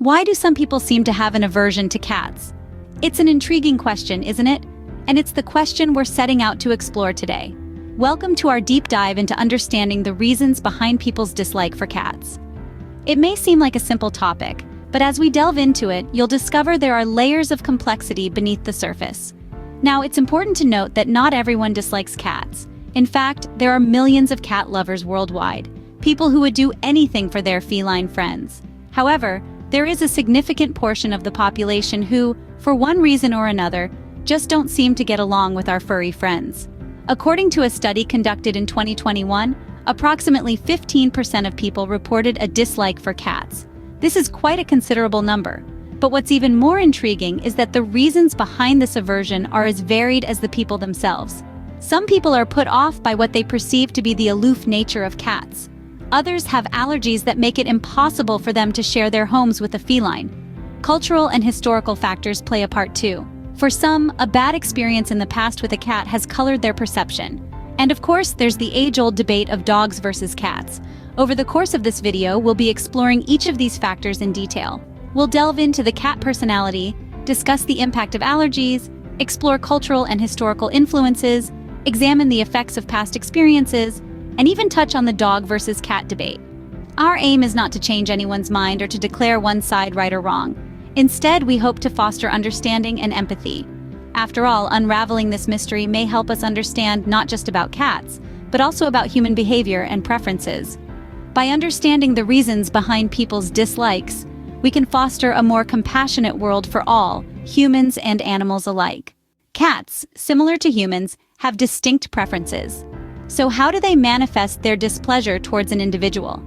Why do some people seem to have an aversion to cats? It's an intriguing question, isn't it? And it's the question we're setting out to explore today. Welcome to our deep dive into understanding the reasons behind people's dislike for cats. It may seem like a simple topic, but as we delve into it, you'll discover there are layers of complexity beneath the surface. Now, it's important to note that not everyone dislikes cats. In fact, there are millions of cat lovers worldwide, people who would do anything for their feline friends. However, there is a significant portion of the population who, for one reason or another, just don't seem to get along with our furry friends. According to a study conducted in 2021, approximately 15% of people reported a dislike for cats. This is quite a considerable number. But what's even more intriguing is that the reasons behind this aversion are as varied as the people themselves. Some people are put off by what they perceive to be the aloof nature of cats. Others have allergies that make it impossible for them to share their homes with a feline. Cultural and historical factors play a part too. For some, a bad experience in the past with a cat has colored their perception. And of course, there's the age-old debate of dogs versus cats. Over the course of this video, we'll be exploring each of these factors in detail. We'll delve into the cat personality, discuss the impact of allergies, explore cultural and historical influences, examine the effects of past experiences, and even touch on the dog versus cat debate. Our aim is not to change anyone's mind or to declare one side right or wrong. Instead, we hope to foster understanding and empathy. After all, unraveling this mystery may help us understand not just about cats, but also about human behavior and preferences. By understanding the reasons behind people's dislikes, we can foster a more compassionate world for all, humans and animals alike. Cats, similar to humans, have distinct preferences. So how do they manifest their displeasure towards an individual?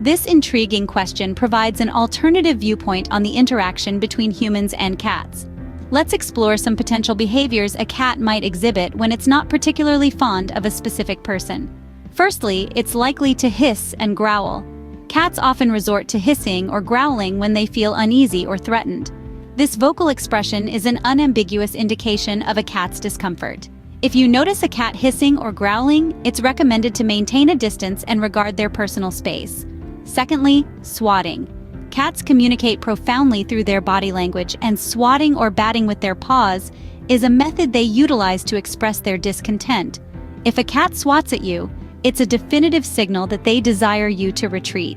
This intriguing question provides an alternative viewpoint on the interaction between humans and cats. Let's explore some potential behaviors a cat might exhibit when it's not particularly fond of a specific person. Firstly, it's likely to hiss and growl. Cats often resort to hissing or growling when they feel uneasy or threatened. This vocal expression is an unambiguous indication of a cat's discomfort. If you notice a cat hissing or growling, it's recommended to maintain a distance and regard their personal space. Secondly, swatting. Cats communicate profoundly through their body language, and swatting or batting with their paws is a method they utilize to express their discontent. If a cat swats at you, it's a definitive signal that they desire you to retreat.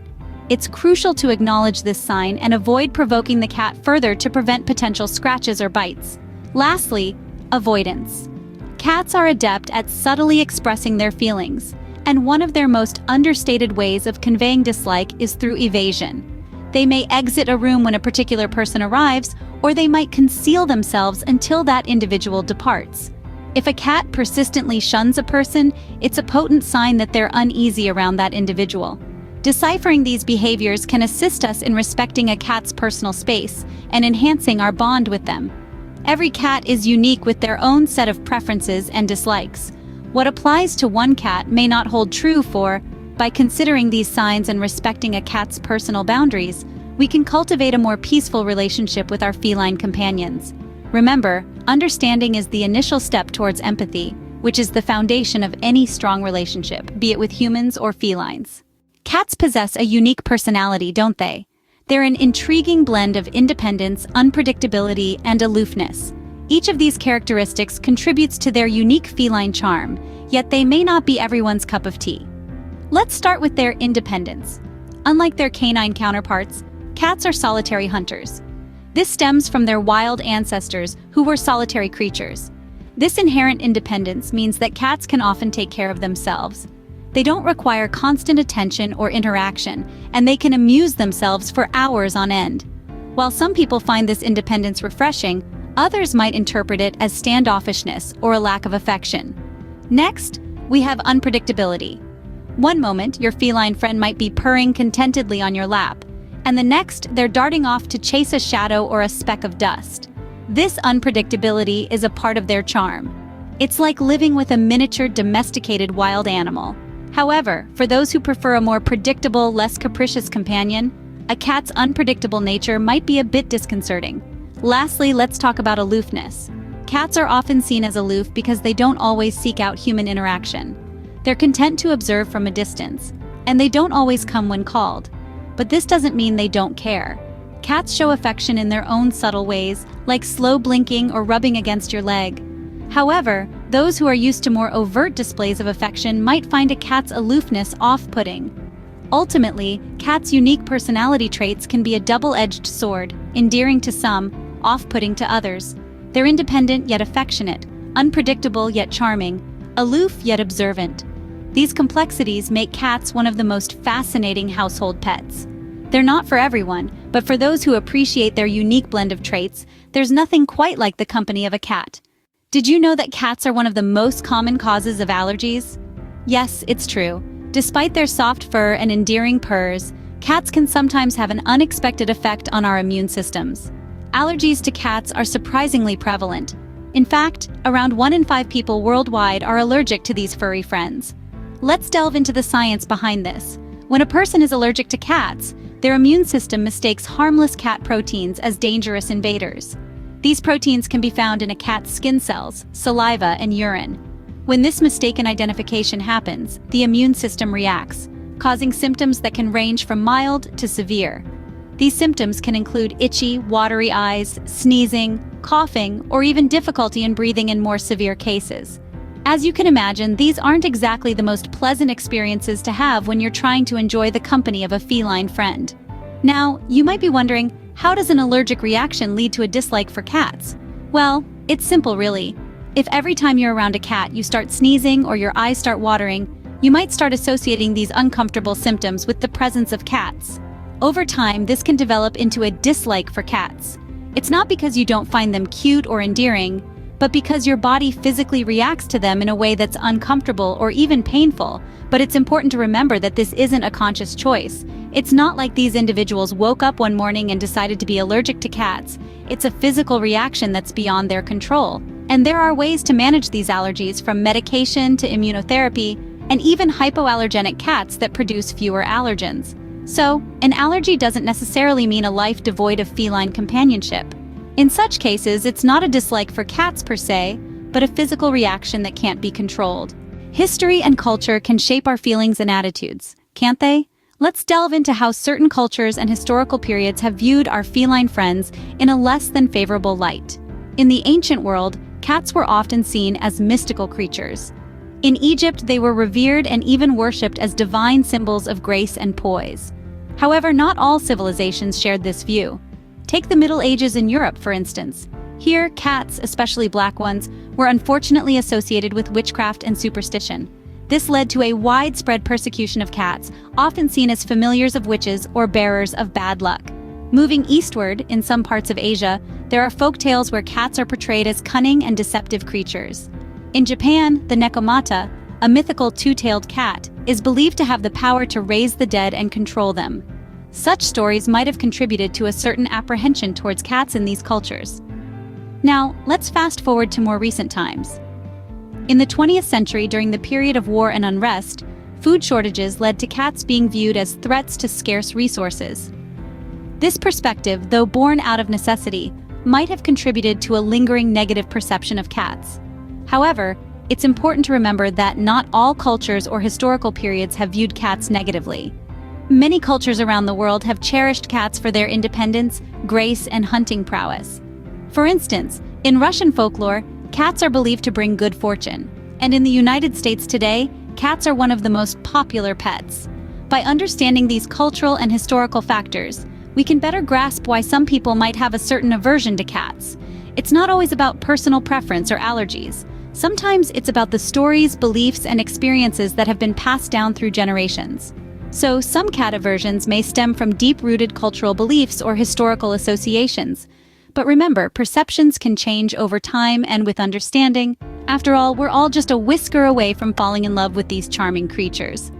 It's crucial to acknowledge this sign and avoid provoking the cat further to prevent potential scratches or bites. Lastly, avoidance. Cats are adept at subtly expressing their feelings, and one of their most understated ways of conveying dislike is through evasion. They may exit a room when a particular person arrives, or they might conceal themselves until that individual departs. If a cat persistently shuns a person, it's a potent sign that they're uneasy around that individual. Deciphering these behaviors can assist us in respecting a cat's personal space and enhancing our bond with them. Every cat is unique with their own set of preferences and dislikes. What applies to one cat may not hold true for. By considering these signs and respecting a cat's personal boundaries, we can cultivate a more peaceful relationship with our feline companions. Remember, understanding is the initial step towards empathy, which is the foundation of any strong relationship, be it with humans or felines. Cats possess a unique personality, don't they? They're an intriguing blend of independence, unpredictability, and aloofness. Each of these characteristics contributes to their unique feline charm, yet they may not be everyone's cup of tea. Let's start with their independence. Unlike their canine counterparts, cats are solitary hunters. This stems from their wild ancestors who were solitary creatures. This inherent independence means that cats can often take care of themselves. They don't require constant attention or interaction, and they can amuse themselves for hours on end. While some people find this independence refreshing, others might interpret it as standoffishness or a lack of affection. Next, we have unpredictability. One moment, your feline friend might be purring contentedly on your lap, and the next, they're darting off to chase a shadow or a speck of dust. This unpredictability is a part of their charm. It's like living with a miniature domesticated wild animal. However, for those who prefer a more predictable, less capricious companion, a cat's unpredictable nature might be a bit disconcerting. Lastly, let's talk about aloofness. Cats are often seen as aloof because they don't always seek out human interaction. They're content to observe from a distance, and they don't always come when called. But this doesn't mean they don't care. Cats show affection in their own subtle ways, like slow blinking or rubbing against your leg. However, those who are used to more overt displays of affection might find a cat's aloofness off-putting. Ultimately, cats' unique personality traits can be a double-edged sword, endearing to some, off-putting to others. They're independent yet affectionate, unpredictable yet charming, aloof yet observant. These complexities make cats one of the most fascinating household pets. They're not for everyone, but for those who appreciate their unique blend of traits, there's nothing quite like the company of a cat. Did you know that cats are one of the most common causes of allergies? Yes, it's true. Despite their soft fur and endearing purrs, cats can sometimes have an unexpected effect on our immune systems. Allergies to cats are surprisingly prevalent. In fact, around 1 in 5 people worldwide are allergic to these furry friends. Let's delve into the science behind this. When a person is allergic to cats, their immune system mistakes harmless cat proteins as dangerous invaders. These proteins can be found in a cat's skin cells, saliva, and urine. When this mistaken identification happens, the immune system reacts, causing symptoms that can range from mild to severe. These symptoms can include itchy, watery eyes, sneezing, coughing, or even difficulty in breathing in more severe cases. As you can imagine, these aren't exactly the most pleasant experiences to have when you're trying to enjoy the company of a feline friend. Now, you might be wondering, how does an allergic reaction lead to a dislike for cats? Well, it's simple really. If every time you're around a cat you start sneezing or your eyes start watering, you might start associating these uncomfortable symptoms with the presence of cats. Over time, this can develop into a dislike for cats. It's not because you don't find them cute or endearing, but because your body physically reacts to them in a way that's uncomfortable or even painful. But it's important to remember that this isn't a conscious choice. It's not like these individuals woke up one morning and decided to be allergic to cats. It's a physical reaction that's beyond their control. And there are ways to manage these allergies, from medication to immunotherapy, and even hypoallergenic cats that produce fewer allergens. So, an allergy doesn't necessarily mean a life devoid of feline companionship. In such cases, it's not a dislike for cats per se, but a physical reaction that can't be controlled. History and culture can shape our feelings and attitudes, can't they? Let's delve into how certain cultures and historical periods have viewed our feline friends in a less than favorable light. In the ancient world, cats were often seen as mystical creatures. In Egypt, they were revered and even worshipped as divine symbols of grace and poise. However, not all civilizations shared this view. Take the Middle Ages in Europe, for instance. Here, cats, especially black ones, were unfortunately associated with witchcraft and superstition. This led to a widespread persecution of cats, often seen as familiars of witches or bearers of bad luck. Moving eastward, in some parts of Asia, there are folktales where cats are portrayed as cunning and deceptive creatures. In Japan, the Nekomata, a mythical two-tailed cat, is believed to have the power to raise the dead and control them. Such stories might have contributed to a certain apprehension towards cats in these cultures. Now, let's fast forward to more recent times. In the 20th century, during the period of war and unrest, food shortages led to cats being viewed as threats to scarce resources. This perspective, though born out of necessity, might have contributed to a lingering negative perception of cats. However, it's important to remember that not all cultures or historical periods have viewed cats negatively. Many cultures around the world have cherished cats for their independence, grace, and hunting prowess. For instance, in Russian folklore, cats are believed to bring good fortune. And in the United States today, cats are one of the most popular pets. By understanding these cultural and historical factors, we can better grasp why some people might have a certain aversion to cats. It's not always about personal preference or allergies. Sometimes it's about the stories, beliefs, and experiences that have been passed down through generations. So, some cat aversions may stem from deep-rooted cultural beliefs or historical associations. But remember, perceptions can change over time and with understanding. After all, we're all just a whisker away from falling in love with these charming creatures.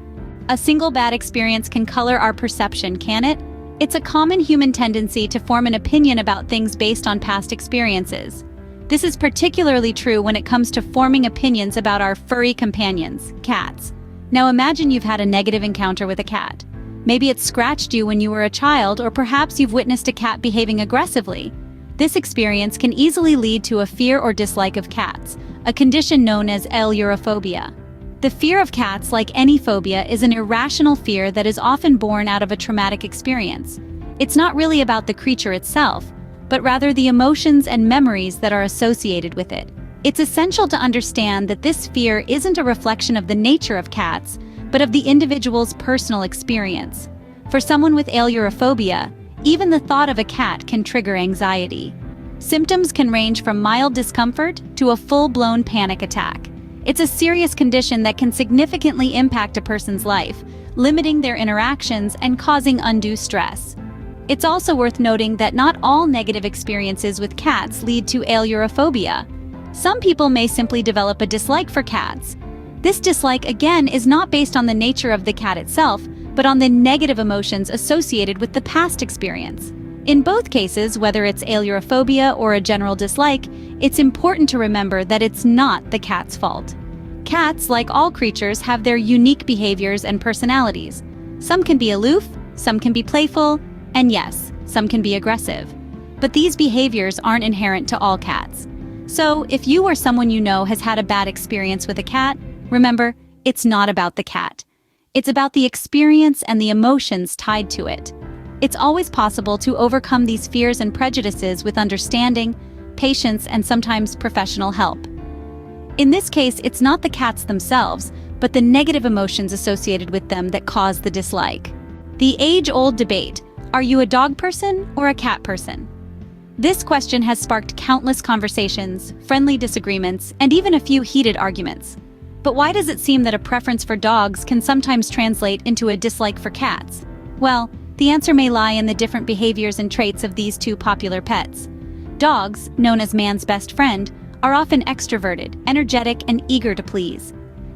A single bad experience can color our perception, can it? It's a common human tendency to form an opinion about things based on past experiences. This is particularly true when it comes to forming opinions about our furry companions, cats. Now imagine you've had a negative encounter with a cat. Maybe it scratched you when you were a child, or perhaps you've witnessed a cat behaving aggressively. This experience can easily lead to a fear or dislike of cats, a condition known as ailurophobia. The fear of cats, like any phobia, is an irrational fear that is often born out of a traumatic experience. It's not really about the creature itself, but rather the emotions and memories that are associated with it. It's essential to understand that this fear isn't a reflection of the nature of cats, but of the individual's personal experience. For someone with aleurophobia, even the thought of a cat can trigger anxiety. Symptoms can range from mild discomfort to a full-blown panic attack. It's a serious condition that can significantly impact a person's life, limiting their interactions and causing undue stress. It's also worth noting that not all negative experiences with cats lead to aleurophobia. Some people may simply develop a dislike for cats. This dislike, again, is not based on the nature of the cat itself, but on the negative emotions associated with the past experience. In both cases, whether it's aleurophobia or a general dislike, it's important to remember that it's not the cat's fault. Cats, like all creatures, have their unique behaviors and personalities. Some can be aloof, some can be playful, and yes, some can be aggressive. But these behaviors aren't inherent to all cats. So, if you or someone you know has had a bad experience with a cat, remember, it's not about the cat. It's about the experience and the emotions tied to it. It's always possible to overcome these fears and prejudices with understanding, patience, and sometimes professional help. In this case, it's not the cats themselves, but the negative emotions associated with them that cause the dislike. The age-old debate: are you a dog person or a cat person? This question has sparked countless conversations, friendly disagreements, and even a few heated arguments. But why does it seem that a preference for dogs can sometimes translate into a dislike for cats? Well, the answer may lie in the different behaviors and traits of these two popular pets. Dogs, known as man's best friend, are often extroverted, energetic, and eager to please.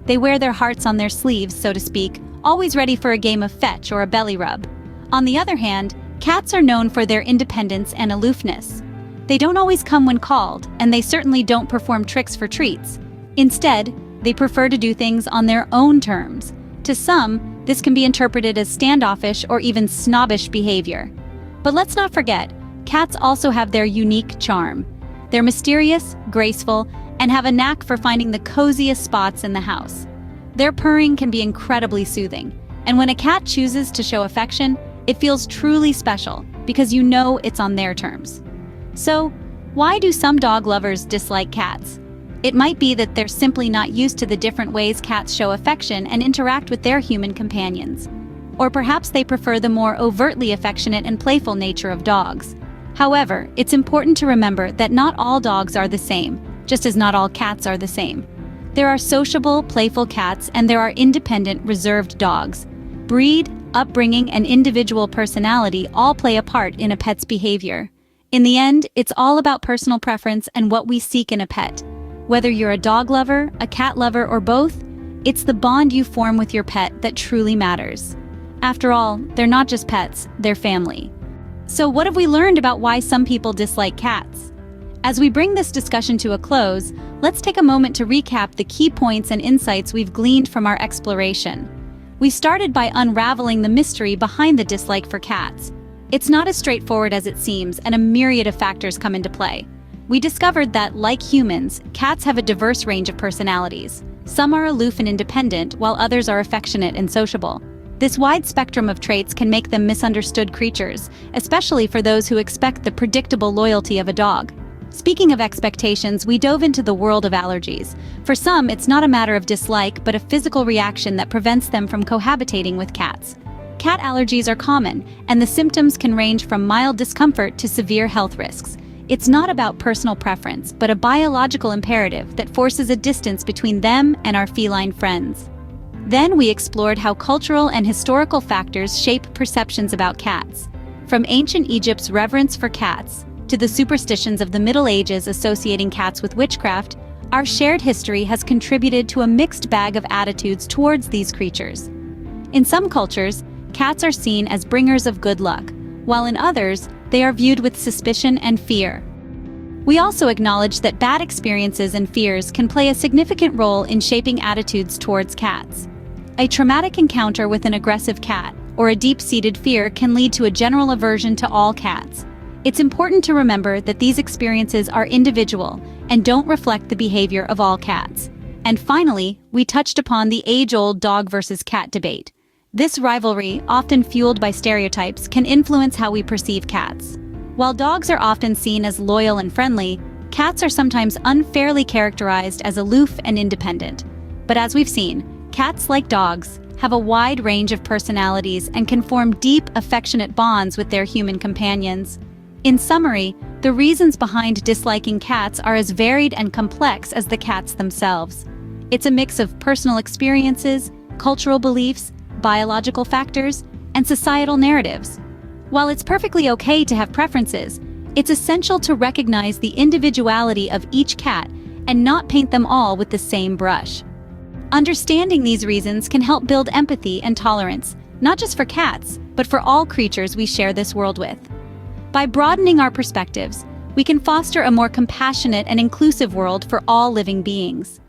They wear their hearts on their sleeves, so to speak, always ready for a game of fetch or a belly rub. On the other hand, cats are known for their independence and aloofness. They don't always come when called, and they certainly don't perform tricks for treats. Instead, they prefer to do things on their own terms. To some, this can be interpreted as standoffish or even snobbish behavior. But let's not forget, cats also have their unique charm. They're mysterious, graceful, and have a knack for finding the coziest spots in the house. Their purring can be incredibly soothing, and when a cat chooses to show affection, it feels truly special because you know it's on their terms. So, why do some dog lovers dislike cats? It might be that they're simply not used to the different ways cats show affection and interact with their human companions. Or perhaps they prefer the more overtly affectionate and playful nature of dogs. However, it's important to remember that not all dogs are the same, just as not all cats are the same. There are sociable, playful cats, and there are independent, reserved dogs. Breed, upbringing, and individual personality all play a part in a pet's behavior. In the end, it's all about personal preference and what we seek in a pet. Whether you're a dog lover, a cat lover, or both, it's the bond you form with your pet that truly matters. After all, they're not just pets, they're family. So what have we learned about why some people dislike cats? As we bring this discussion to a close, let's take a moment to recap the key points and insights we've gleaned from our exploration. We started by unraveling the mystery behind the dislike for cats. It's not as straightforward as it seems, and a myriad of factors come into play. We discovered that, like humans, cats have a diverse range of personalities. Some are aloof and independent, while others are affectionate and sociable. This wide spectrum of traits can make them misunderstood creatures, especially for those who expect the predictable loyalty of a dog. Speaking of expectations, we dove into the world of allergies. For some, it's not a matter of dislike, but a physical reaction that prevents them from cohabitating with cats. Cat allergies are common, and the symptoms can range from mild discomfort to severe health risks. It's not about personal preference, but a biological imperative that forces a distance between them and our feline friends. Then we explored how cultural and historical factors shape perceptions about cats. From ancient Egypt's reverence for cats to the superstitions of the Middle Ages associating cats with witchcraft, our shared history has contributed to a mixed bag of attitudes towards these creatures. In some cultures, cats are seen as bringers of good luck, while in others, they are viewed with suspicion and fear. We also acknowledge that bad experiences and fears can play a significant role in shaping attitudes towards cats. A traumatic encounter with an aggressive cat or a deep-seated fear can lead to a general aversion to all cats. It's important to remember that these experiences are individual and don't reflect the behavior of all cats. And finally, we touched upon the age-old dog versus cat debate. This rivalry, often fueled by stereotypes, can influence how we perceive cats. While dogs are often seen as loyal and friendly, cats are sometimes unfairly characterized as aloof and independent. But as we've seen, cats, like dogs, have a wide range of personalities and can form deep, affectionate bonds with their human companions. In summary, the reasons behind disliking cats are as varied and complex as the cats themselves. It's a mix of personal experiences, cultural beliefs, biological factors, and societal narratives. While it's perfectly okay to have preferences, it's essential to recognize the individuality of each cat and not paint them all with the same brush. Understanding these reasons can help build empathy and tolerance, not just for cats, but for all creatures we share this world with. By broadening our perspectives, we can foster a more compassionate and inclusive world for all living beings.